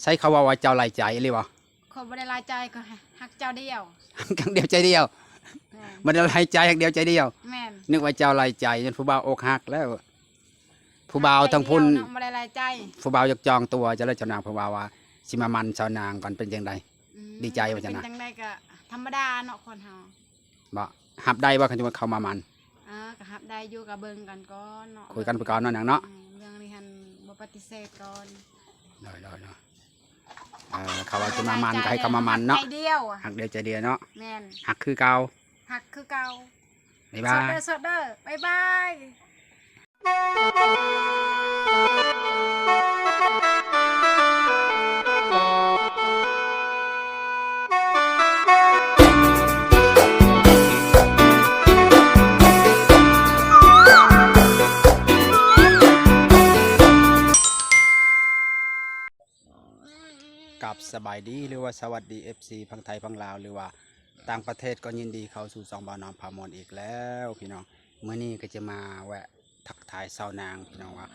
ใช้เขาว่าเจ้าลายใจหรือเปล่าคนบ่ได้ลายใจก็หักเจ้าเดียวครั้งเดียวใจเดียวมันลายใจครั้งเดียวใจเดียวแม่นนึกว่าเจ้าลายใจจนผู้บ่าวอกหักแล้วผู้บ่าวทั้งพุ่นบ่ได้ลายใจผู้บ่าวอยากจองตัวจะเลยเจ้านางผู้บ่าวว่าสิมามันชาวนางก่อนเป็นยังไงดีใจว่าจะนะเป็นจังไดก็ธรรมดาเนาะคนเฮาบ่หับได้ว่าคันจะมาเข้ามามันก็หับได้อยู่กับเบิ่งกันก่อนเนาะคุยกันไปก่อนเนาะนางเนาะเรื่องนี้หั่นบ่ปฏิเสธก่อนเลยเขาว่าจะมามันก็ให้เขามามันเนาะใจเดียวหักเดียวใจเดียวเนาะแม่นหักคือเก่าหักคือเก่าบ๊ายบายสดเด้อบ๊ายบายกับสบายดีหรือว่าสวัสดี FC พังไทยพังลาวหรือว่าต่างประเทศก็ยินดีเข้าสู่2 บ่าวน้องพามอนอีกแล้วพี่น้องเมื่อนี้ก็จะมาแวะทักทายสาวนางพี่น้องว่า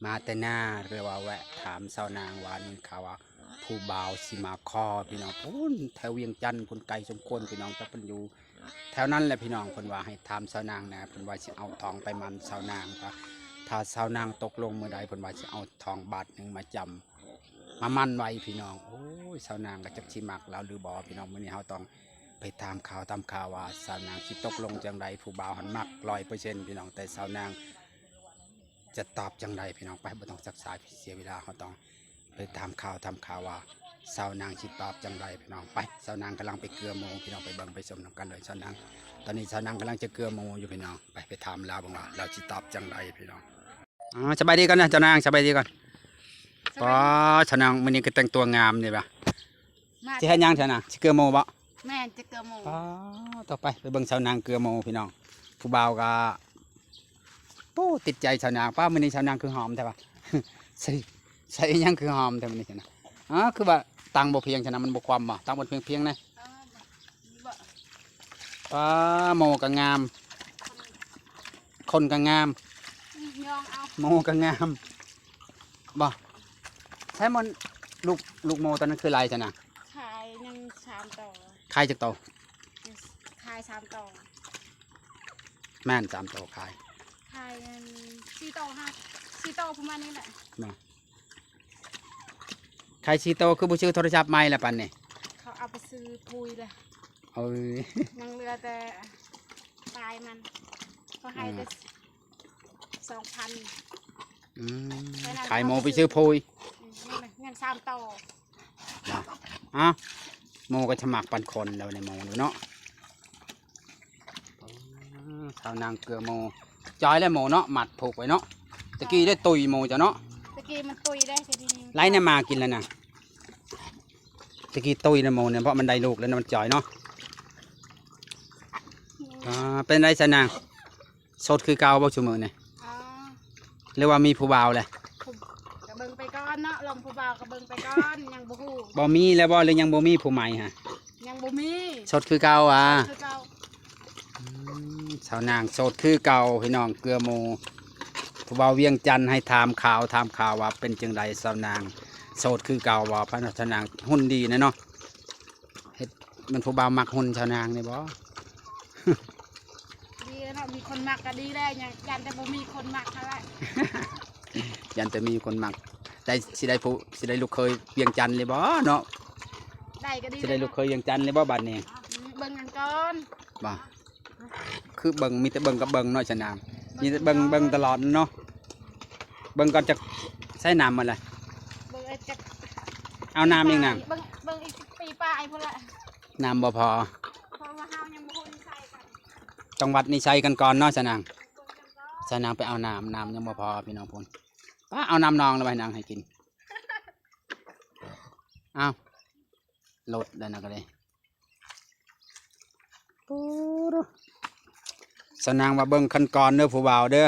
มาแต่หน้าเรียกว่าแวะถามสาวนางว่านี่ข่าวว่าผู้บ่าวสิมาคอพี่น้องพุ่นแถวเวียงจันทน์พุ่นไกลสมควรพี่น้องจะเป็นอยู่แถวนั้นแหละพี่น้องคนว่าให้ถามสาวนางนะเพิ่นว่าสิเอาทองไปมันสาวนางว่าถ้าสาวนางตกลงเมื่อใดเพิ่นว่าสิเอาทองบาทหนึ่งมาจำมามันไว้พี่น้องโอ้ยสาวนางก็จักสิมักแล้วหรือบ่พี่น้องมื้อนี้เฮาต้องไปตามข่าวว่าสาวนางสิตกลงจังไดผู้บ่าวหันมัก100%พี่น้องแต่สาวนางจะตอบจังไดพี่น้องไปบ่ต้องศึกษาเสียเวลาเฮาต้องไปตามข่าวว่าสาวนางสิตอบจังไดพี่น้องไปสาวนางกำลังไปเกลือหมูพี่น้องไปเบิ่งไปชมนำกันเลยสาวนางตอนนี้สาวนางกำลังจะเกลือหมูอยู่พี่น้องไปถามลาวบ้างว่าเราสิตอบจังไดพี่น้องสบายดีกันนะเจ้านางสบายดีก่อนป้าชนางมื้อนี้ก็แต่งตัวงามนี่ป่ะสิเฮ็ดหยังชนะสิเกลือหมูบ่แม่จะเกลือหมูต่อไปเบิ่งชาวนางเกลือหมูพี่น้องผู้บ่าวก็ปู้ติดใจชาวนางป้ามื้อนี้ชาวนางคือหอมใช่ป่ะใส่หยังคือหอมแต่มื้อนี้ชนะคือว่าตังบ่เพียงชนะมันบ่ความบ่ตังบ่เพียงนะป้าหมูก็งามคนก็งามหมูก็งามบ่ใช่มันลูกโมตอนนั้นคืออะไรจ้ะนะขายยัง3 ต่อขายจากโตขาย3 ต่อแม่น3 โตขาย4 ต่อ4 ต่อประมาณนี้แหละขาย4 โตคือผู้ชื่อโทรศัพท์ใหม่ละปันนี่เขาเอาไปซื้อปุยเลยยังเหลือแต่ปลายมันเขาให้ได้2,000ขายโมไปซื้อพุยเงิน3 ต่อโมก็ฉมักปันคนแล้วในโมเนาะชาวนางเกลือโมจอยแล้วโมเนาะหมัดผูกไว้เนาะตะกี้ได้ตุยโมจ้ะเนาะตะกี้มันตุยได้ทีนี้ไล่เนี่ยมากินแล้วนะตะกี้ตุยในโมเนี่ยเพราะมันได้ลูกแล้วมันจอยเนาะเป็นไรชาวนางสดคือเกาบ่ชั่วโมงเนี่ยเรียกว่ามีผู้บ่าวเลยกระเบิงไปก้อนเนาะลงผู้บ่าวกระเบิงไปก้อนยังบ่ฮู้บ่มีแล้วบ่หรือยังบ่มีผู้ใหม่ฮะยังบ่มีสดคือเก่าชาวนางสดคือเก่าพี่น้องเกลือโมผู้บ่าวเวียงจันทน์ให้ถามข่าวว่าเป็นจังไดชาวนางสดคือเก่าว่าพระชาวนางหุ่นดีนะเนาะเฮ็ดมันผู้บ่าวมักหุ่นชาวนางนี่บ่ดีเนาะมีคนมักก็ดีแล้วยันแต่บ่มีคนมักเท่าไหร่ยันจะมีคนมักได้สิได้ลูกเคยเวียงจันทน์เลยบ่เนาะได้ก็ดีสิได้ลูกเคยเวียงจันทน์เลยบ่บัดนี้เบิ่งกันก่อนบ่คือเบิ่งมีแต่เบิ่งกับเบิ่งเนาะชาวนางมีแต่เบิ่งตลอดเนาะเบิ่งก่อนจะใช้น้ำมันเลยเอาน้ำอีกน้ำเบิ่งอีกปีปลายพุ่นละน้ำบ่พอเพราะว่าเฮายังบ่ฮู้นิสัยกันต้องวัดนิสัยกันก่อนเนาะชาวนางไปเอาน้ำยังบ่พอพี่น้องพุ่นป้าเอาน้ำนองแล้วไปนางให้กินเอาลดแล้วนะก็เลยชาวนางมาเบิ่งขั้นก่อนเด้อผู้บ่าวเด้อ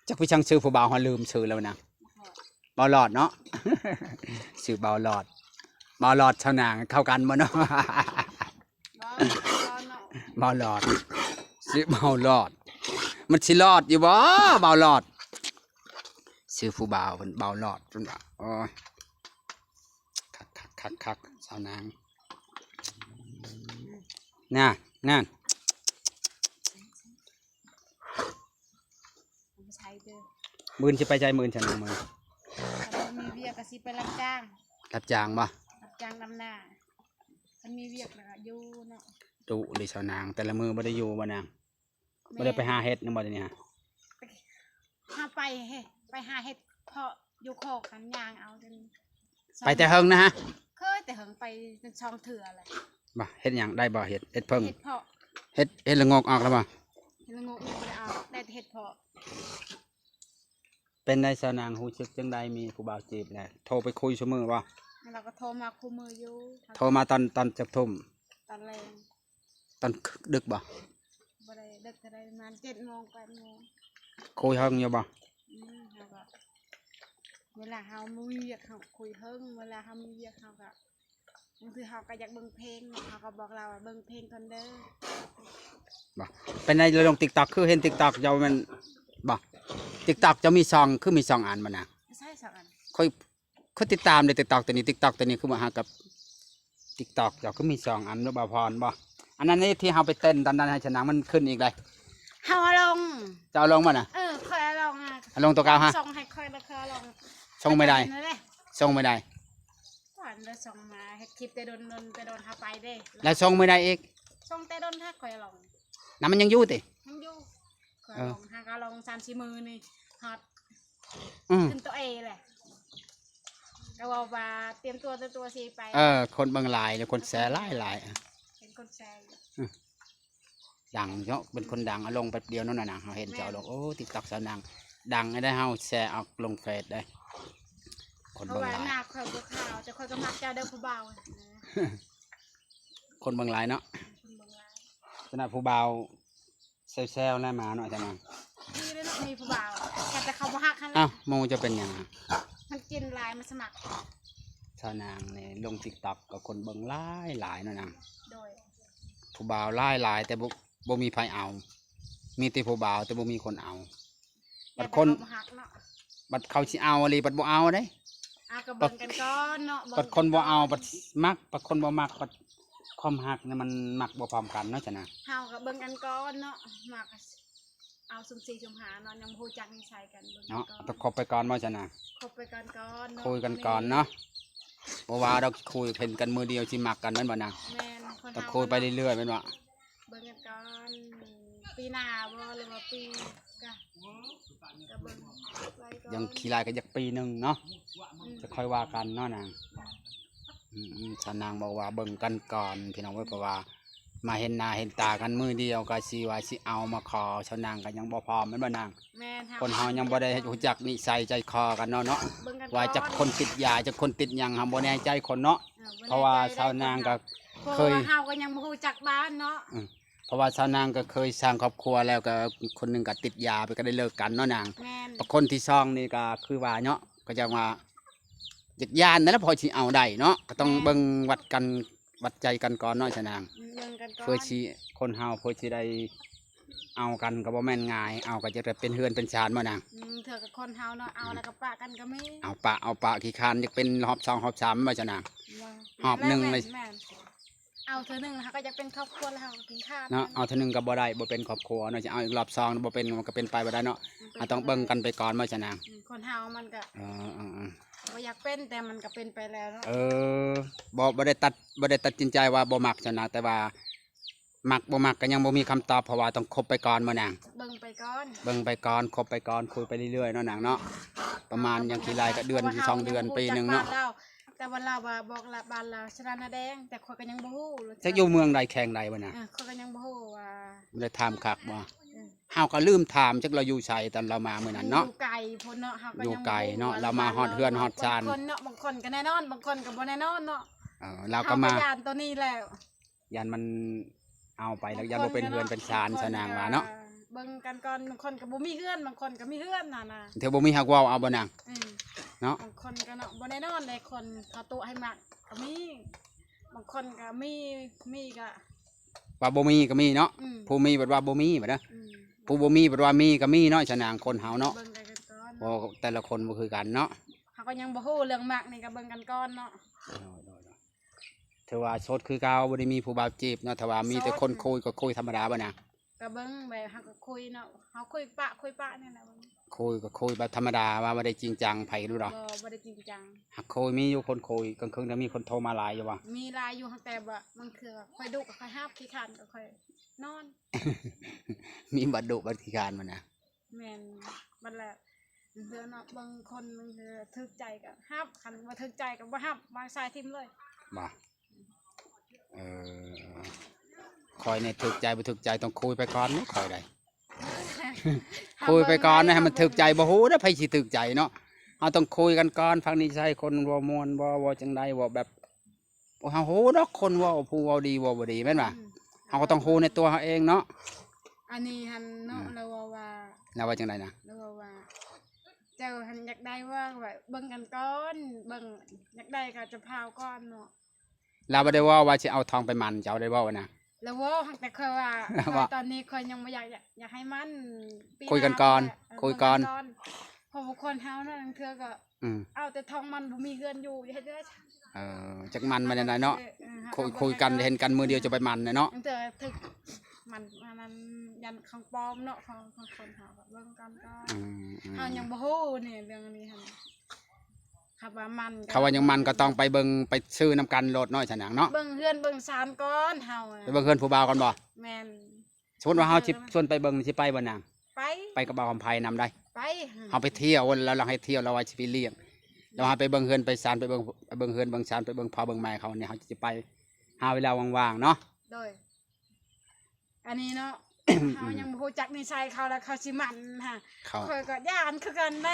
จักพี่ช่างชื่อผู้บ่าวเขาลืมชื่อแล้วนะบ่าวหลอดเนาะชื่อบ่าวหลอดชาวนางเข้ากันบ่เนาะบ่าวหลอดชื่อบ่าวหลอดมันสิรอดอยู่บ่บ่าวหลอดชื่อผู้บ่าวเป็นบ่าวหลอดจนว่าโอ้ย คักสาวนางน่ะนั่น ไม่ใช่เด้อ มื่นจะไปใจมื่นฉันมือ ถ้ามีเวียกก็สิไปรับจ้าง รับจ้างบ่ รับจ้างดำนามันมีเวียกแล้วก็อยู่เนาะ ดุเลยสาวนางแต่ละมือบ่ได้อยู่บ่นางบ่ได้ไปหาเฮ็ดนึงบ่ได้นี่ฮะ ถ้าไปเฮ้ไปหาเห็ดเพาะอยู่โคกกันยางเอาจน ไปแต่เฮิงนะฮะ เคยแต่เหิงไปจนช่องเถื่ออะไร บ่เฮ็ดหยังได้บ่เฮ็ดเพิ่ง เห็ดเพาะ เฮ็ดละงกออกแล้วบ่ เห็ดละโงกยังไม่ได้เอาได้แต่เห็ดเพาะ เป็นได้สาวนางฮู้สึกจังใดมีผู้บ่าวจีบแหละโทรไปคุยซุมื้อบ่ แล้วเราก็โทรมาคู่มืออยู่ โทรมาตอนจักทุ่ม ตอนแรง ตอนดึกบ่ บ่ได้เด็กก็ได้ประมาณ7 โมง8 โมง คุยเฮิงอยู่บ่ แล้วก็เวลาเฮามีเวียกเฮาคุยเฮิงเวลาเฮามีเวียกเฮาก็บางทีเฮาก็อยากเบิ่งเพลงเฮาก็บอกเราว่าเบิ่งเพลงก่อนเด้อ บ่เป็นในลง TikTok คือเห็น TikTok เจ้ามันบ่ TikTok เจ้ามีซองคือมีซองอันบ่นาง ใช่สักอัน ค่อยติดตามใน TikTok ตัวนี้ TikTok ตัวนี้คือมาหากับ TikTok เจ้าก็มีซองอันหรือบ่พรบ่อันนั้นนี่ที่เฮาไปเต้นตอนนั้นให้ชนะมันขึ้นอีกได้ เฮาเอาลง จะเอาลงบ่น่ะ ค่อยเอาลงอ่ะ เอาลงตัวเก่าฮะ ส่งให้ค่อยแล้วค่อยเอาลง ส่งไม่ได้ นั่นแหละ ส่งไม่ได้ ก่อนแล้วส่งมาเฮ็ดคลิปแต่โดนแต่โดนหาไปเด้ แล้วส่งไม่ได้อีก ส่งแต่โดนถ้าค่อยเอาลง น้ำมันยังอยู่ติ ยังอยู่ค่อยเอาลงหากเอาลง3-4 มือนี่ฮอต อืม ขึ้นตัวเอแหละก็ว่าเตรียมตัวสิไป คนเบิ่งหลายแล้วคนแชร์หลายๆ เป็นคนแชร์อยู่ ดังเนาะเป็นคนดังเอาลงแป๊บเดียวนั่นน่ะนะเฮาเห็นเจ้าลงโอ้ TikTok สาวนางดังได้เฮาแชร์เอาลงเฟซได้คน เพราะ เบิ่ง ว่า หลาย หน้าค่อยบ่ขาวแต่ค่อยก็มักเจ้าเด้อผู้บ่าวนะ คนเบิ่งหลายเนาะ คนเบิ่งหลาย ขนาดผู้บ่าวแซวๆแล้วมาเนาะจ้ะนาง มีเลยเนาะมีผู้บ่าวแต่เขาบ่ฮักหั่นแห อ้า ละ วโมจะเป็นหยังอะ มันกินหลายมันสมัคร สาวนางนี่ลง TikTok ก็คนเบิ่งหลายเนาะนาง โดย ผู้บ่าวหลายแต่บ่มีไผเอา มีแต่ผู้บ่าวแต่บ่มีคนเอา บัดคน แต่เขาบ่ฮักเนาะ บัดเขาสิเอาอีหลีบัดบ่เอาเด้ เอาก็เบิ่งกันก่อนเนาะ บัดคนบ่เอาบัดมักบัดคนบ่มักบัดความหักเนี่ยมันมักบ่พร้อมกันเนาะจ้ะนะ เฮาก็เบิ่งกันก่อนเนาะมักเอาสุ่ม4สุ่ม5เนาะยังบ่ฮู้จักนิสัยกันเบิ่งกั เนาะ นก่อน ต้องคบไปก่อนเนาะจ้ะนะ คบไปก่อนเนาะ คุยกันก่อนเนาะบ่ว่าเราคุยเห็นกันมือเดียวสิมักกันแม่นบ่นาง แม่นคน ต้อง เฮา คุยไปเรื่อยๆแม่นบ่ เบิ่งกันก่อนปีหน้าบ่หรือว่าปีกะก็เบิ่งไปก่อน ยังขี้ลายก็อยากปีหนึงเนาะ อืม จะค่อยว่ากันเนาะนางสาวนางบอกว่าเบิ่งกันก่อนพี่น้องเว้ยเพราะว่ามาเห็นหน้าเห็นตากันมือเดียวก็สิว่าสิเอามาขอชาวนางก็ยังบ่พร้อมแม่นบ่นาง แม่น คนเฮายังบ่ได้รู้จักนิสัยใจคอกันเนาะ เบิ่งกันก่อน ว่าจะคนติดยาจะคนติดหยังหาบ่แน่ใจคนเนาะ เพราะว่าชาวนางก็ เพราะ เคย ว่าเฮาก็ยังบ่ฮู้จักบ้านเนาะ เพราะว่าชาวนางก็เคยสร้างครอบครัวแล้วก็คนหนึงก็ติดยาไปก็ได้เลิกกันเนาะนาง แม่น แต่คนที่ซองนี่ก็คือว่าเนาะก็จะว่าจิตยานนั่นแหละพอสิเอาได้เนาะก็ต้องเบิ่งวัดกันวัดใจกันก่อนเนาะชาวนาง เบิ่งกันก่อน เพื่อสิคนเฮาเพื่อสิได้เอากันก็บ่แม่นง่ายเอาก็จะได้เป็นเฮือนเป็นชานบ่นาง เถื่อกับคนเฮาเนาะเอาแล้วก็ปะกันก็มี เอาปะขี้คร้านอยากเป็นรอบ2รอบ3บ่ชาวนาง หอบหนึ่งเลย แม่นเอาเธอหนึ่งเขาก็จะเป็นครอบครัวแล้วเขาก็กินข้าว เนาะเอาเท่านึงก็บ่ได้บ่เป็นครอบครัวเนาะจะเอาอีกรอบ2บ่เป็นมันก็เป็นไปบ่ได้เนาะต้องเบิ่งกันไปก่อนบ่ชาวนาง คนเฮามันก็ เออ บ่อยากเป็นแต่มันก็เป็นไปแล้วเนาะ บ่ได้ตัดสินใจว่าบ่มักชนะแต่ว่ามักบ่มักก็ยังบ่มีคำตอบเพราะว่าต้องคบไปก่อนบ่นาง เบิ่งไปก่อน เบิ่งไปก่อนคบไปก่อนคุยไปเรื่อยๆเนาะนางเนาะประมาณยังกี่รายก็เดือนที่2เดือนปีหนึงเนาะ แต่ว่าเราว่าบอกละบ้านเราชนะนาแดงแต่คนก็ยังบ่ฮู้ จักอยู่เมืองใดแข่งใดบ่น่ะ คนก็ยังบ่ฮู้ว่า บ่ได้ถามคักบ่เฮาก็ลืมถามจักเราอยู่ไสตอนเรามามื้อนั้นเนาะ อยู่ไกลพุ่นเนาะเฮาก็ อยู่ ยังบ่ฮู้ ไกลเนาะเรามาฮอดเฮือนฮอดชาน บางคนเนาะบางคนก็แน่นอนบางคนก็บ่แน่นอนเนาะ เราก็มา เฮย่านตัวนี้แล้ว ยันมันเอาไปแล้วยันบ่เป็นเฮือนเป็นชานซะนางว่าเนาะ เบิ่งกันก่อนบางคนก็บ่มีเฮือนบางคนก็มีเฮือนน่ะนะ เดี๋ยวบ่มีฮักเว้าเอาบ่นาง อืม เนาะ บางคนก็เนาะบ่แน่นอนเลยคนเขาโตะให้มักก็มีบางคนก็มีก็ ว่าบ่มีก็มีเนาะ อืม ผู้มีบัดว่าบ่มีบัดเด้อ อืม ผู้บ่มีบัดว่ามีก็มีเนาะชะนางคนเฮาเนาะ เบิ่งกันก่อน บ่แต่ละคนบ่คือกันเนาะ เขาก็ยังบ่ฮู้เรื่องมักนี่ก็เบิ่งกันก่อนเนาะ ถือว่าโสดคือเก่าบ่ได้มีผู้บ่าวจีบเนาะแต่ว่ามีแต่คนคุยก็คุยธรรมดาบ่นะ ก็เบิ่งแบบเฮาก็คุยเนาะเฮาคุยปะนี่แหละเบิ่ง คุยก็คุยแบบธรรมดาว่าบ่ได้จริงจังไผรู้ดอก บ่ได้จริงจัง หักคุยมีอยู่คนคุยกลางคืนแล้วมีคนโทรมาหลายอยู่ว่ะ มีลายอยู่แต่ว่ามันคือค่อยดุก็ค่อยห้ามขี้คร้านก็ค่อยนอน มีบัดดุบัดขี้การมันนะ แม่นบัดละเดือเนาะบางคนมันคือทึกใจก็ห้ามคันบ่ทึกใจก็บ่ห้ามวางสายทิ่มเลย บ่เออคอยเนี่ยถึกใจบ่ถึกใจต้องคุยไปก่อนเนาะคอยได้ คุยไปก่อนนะให้มันถึกใจบ่ฮู้เด้อไผสิถึกใจเนาะเฮาต้องคุยกันก่อนฟังนิสัยคนบ่ม่วนบ่จังได๋บ่แบบบ่เฮาฮู้ดอกคนเว้าผู้เว้าดีเว้าบ่ดีแม่นบ่เฮาก็ต้องฮู้ในตัวเฮาเองเนาะ อันนี้หันเนาะเราว่า แล้วว่าจังได๋นะ เราว่าเจ้าหันอยากได้ว่าแบบเบิ่งกันก่อนเบิ่งอยากได้ก็จะพาวก่อนเนาะ เราบ่ได้เว่าสิเอาทองไปมันเจ้าได้เว้านะ แล้วว่าหักแต่เคยว่า ว่า ตอนนี้คนยังไม่อยากให้มันปีหา คุยกันก่อน เ คุยก่อน เพราะบุคคลเฮานั่นเทื่อก็ อืม เอาแต่ทองมันบ่มีเงินอยู่เฮ็ดได้ จักมันมาจังไดเนาะ เออ คุยกันเห็นกันมือเดียวจะไปมันเนาะ ตั้งแต่ถึกมันอันนั้นยันของปลอมเนาะของคนเฮาก็เบิ่งกันก่อน อืม เฮายังบ่ฮู้นี่เรื่องนี้หั่นครับว่ามันก็ เขาว่ายังมันก็ต้องไปเบิ่งไปซื้อน้ำกันโลดน้อยฉะนังเนาะ เบิ่งเฮือนเบิ่งศาลก่อนเฮา ไปเบิ่งเฮือนผู้บ่าวก่อนบ่ แม่น สมมุติว่าเฮาสิชวนไปเบิ่งสิไปบ่นาง ไป ไปกับบ่าวคำไผนำได้ ไป เฮาไปเที่ยวแล้วเราให้เที่ยวเราว่าสิไปเลี้ยงเราหาไปเบิ่งเฮือนไปศาลไปเบิ่งเฮือนเบิ่งศาลไปเบิ่งพ่อเบิ่งแม่เขาเนี่ยเฮาสิไปหาเวลาว่างๆเนาะ โดยอันนี้เนาะ เฮายังบ่ฮู้จักนิสัยเขาแล้วเขาสิมันฮะ เขา ข่อยก็ย่านคือกันได้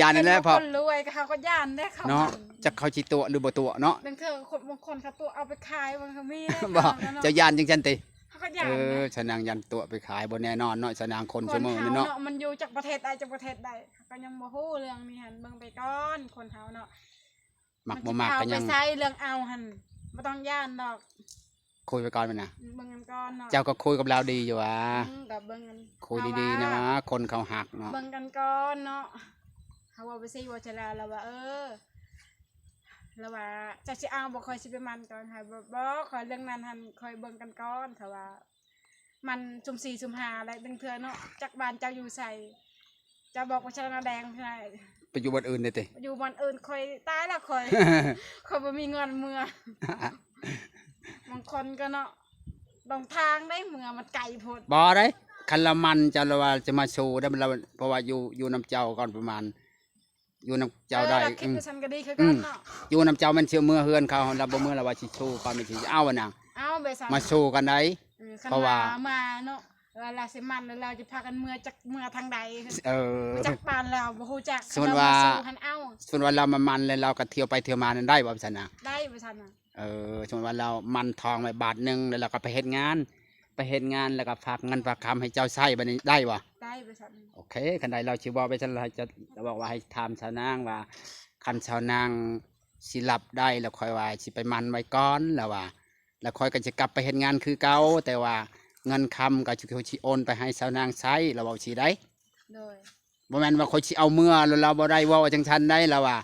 ยานั่นแหละ เป็ พอ คนรวยก็เขาก็ย่านได้เขา เนาะ มัน จักเขาสิตัวหรือบ่ตัวเนาะ บางเทื่อคนบางคนเขาตัวเอาไปขายบางเขามีได้ บ่ เขาเนาะ เจ้ายานจังซั่นติ เขาก็ย่าน ฉะนังยันตัวไปขายบ่แน่นอนเนาะฉะนังคน ค ชั่ น วโมง เฮา นี่เนาะ เนาะมันอยู่จากประเทศใดจากประเทศใดเขาก็ยังบ่ฮู้เรื่องนี้หั่นเบิ่งไปก่อนคนเฮาเนาะ มักบ่มักก็ นสิ ยัง เอาไปใช้เรื่องเอาหั่นบ่ต้องย่านดอก คุยไปก่อนมันนะ เบิ่งกันก่อนเนาะ เจ้าก็คุยกับเราดีอยู่วะ ก็เบิ่งกัน คุยดีๆนะวะคนเขาหักเนาะ เบิ่งกันก่อนเนาะเขาว่าไปสิว่าจะลาแล้วว่าแล้วว่าจะสิเอาบ่ค่อยสิไปมันก่อนค่ะบ่ค่อยเรื่องนั้นหั่นค่อยเบิ่งกันก่อนถ้าว่า มันซุ่ม4ซุ่ม5อะไรดึงเทื่อเนาะจักบ้านเจ้าอยู่ใส่จะบอกว่าชนะแดงใช่ ไปอยู่บ้านอื่นได้ติ อยู่บ้านอื่นค่อยตายแล้วค่อย ค่อยบ่มีเงินเมือบางคนก็เนาะบางทางได้เมือมันไกลโพด บ่ได้คันละมันจะละว่าจะมาโชว์ได้มันละเพราะว่าอยู่น้ำเจ้าก่อนประมาณ อยู่น้ำเจ้าได้ หลักคิดว่าฉันก็ดีคือกันเนาะ อยู่น้ำเจ้ามันเชื่อมือเฮือนเขาเราบ่มือเราว่าสิโชว์ก่อนมันสิเอาอะนาง เอาไปซั่น มาโชว์กันได้ คัน เพราะว่า มาเนาะเวลาสิมันแล้วเราจะพากันเมือจากเมือทางใด เออ จักปานแล้วบ่ฮู้จัก ส่วนว่า เรสู่หันเอา ส่วนว่าเรามามันแล้วเราก็เที่ยวไปเที่ยวมานั่นได้บ่ซั่นน่ะ ได้ไปซั่นน่ะ สมมติว่าเรามันทองไปบาทหนึ่งแล้วเราก็ไปเฮ็ดงานแล้วก็ฝากเงินฝากคำให้เจ้าใช้บัดนี้ได้บ่ ได้ไปซั่นน่ะ โอเคคันใดเราสิบอกไปซั่นเราจะบอกว่าให้ถามชาวนางว่าคันชาวนางสิรับได้แล้วค่อยว่าสิไปมันไว้ก่อนแล้วว่า แล้วค่อยก็จะกลับไปเฮ็ดงานคือเก่าแต่ว่าเงินคำก็สิโอนไปให้ชาวนางใช้เราบอกสิได้ โดย บ่แม่นว่าค่อยสิเอาเมื่อแล้วเราบ่ได้เว้าจังซั่นได้แล้วว่า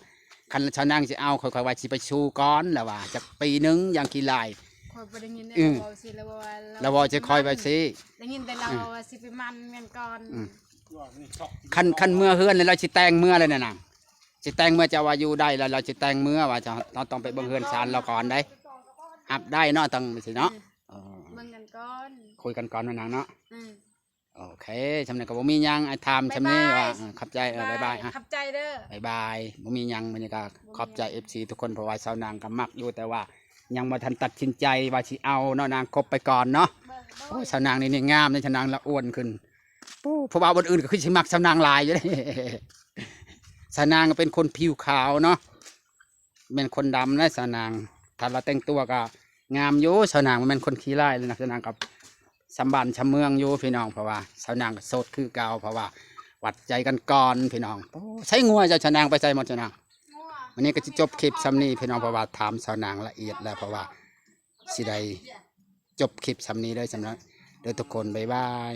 คันชาวนางสิเอาค่อยๆว่าสิไปชูก่อนแล้วว่าจักปีหนึงอย่างกี่หลาย ข่อยบ่ได้ยินได้ อืม เว้าสิแล้วว่า เราบอกจะคอยไปสิ ได้ยินแต่เราว่าสิไปมันแม่นก่อน คันเมื่อเฮือนแล้วเราสิแต่งเมื่อเลยน่ะสิแต่งเมื่อจะว่าอยู่ได้แล้วเราสิแต่งเมื่อว่าจะเราต้องไปเบิ่งเฮือนศาลเราก่อนได้อับได้เนาะต้องสิเนาะเออ เบิ่งกันก่อน คุยกันก่อนนะนางเนาะ อืม โอเคสำเนียงก็บ่มีหยังไอ้ถามสำนี้ว่าขอบใจบ๊ายบายฮะ ขับใจเด้อ บ๊ายบายบ่มีหยังบรรยากาศขอบใจ FC ทุกคนเพราะว่าชาวนางก็มักอยู่แต่ว่ายังบ่ทันตัดสินใจว่าสิเอาเนาะนางคบไปก่อนเนาะ โอ้ยชาวนางนี่งามเลยชาวนางละอ้วนขึ้นปู้เพราะว่าบนอื่นก็คือสิมักชาวนางลายอยู่เลย ชาวนางก็เป็นคนผิวขาวเนาะเป็นคนดำนะชาวนางถ้าเราแต่งตัวก็งามอยู่ชาวนางมันเป็นคนขี้ร้ายเลยนะชาวนางกับสำบันชำเมืองอยู่พี่น้องเพราะว่าชาวนางก็โสดคือเก่าเพราะว่าวัดใจกันก่อนพี่น้องโอ้ใช้งัวเจ้าชาวนางไปใส่หมดชาวนางวันนี้ก็จะจบคลิปซ้ำนี้พี่น้องเพราะว่าถามชาวนางละเอียดแล้วเพราะว่าสิได้จบคลิปซ้ำนี้เลยสำหรับเด้อทุกคนบ๊ายบาย